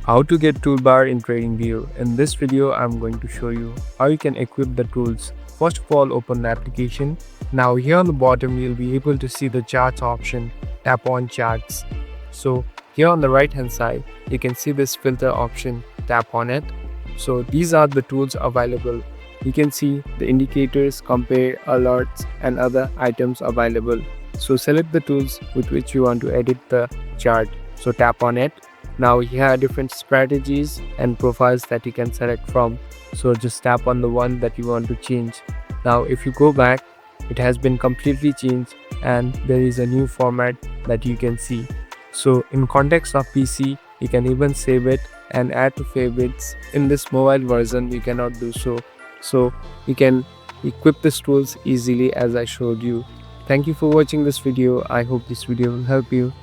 How to get toolbar in TradingView. In this video, I'm going to show you how you can equip the tools. First of all, open the application. Now here on the bottom, you'll be able to see the charts option. Tap on charts. So here on the right hand side, you can see this filter option. Tap on it. So these are the tools available. You can see the indicators, compare, alerts and other items available. So select the tools with which you want to edit the chart. So tap on it. Now here are different strategies and profiles that you can select from. So just tap on the one that you want to change. Now if you go back, it has been completely changed and there is a new format that you can see. So in context of PC, you can even save it and add to favorites. In this mobile version, you cannot do so. So you can equip these tools easily as I showed you. Thank you for watching this video. I hope this video will help you.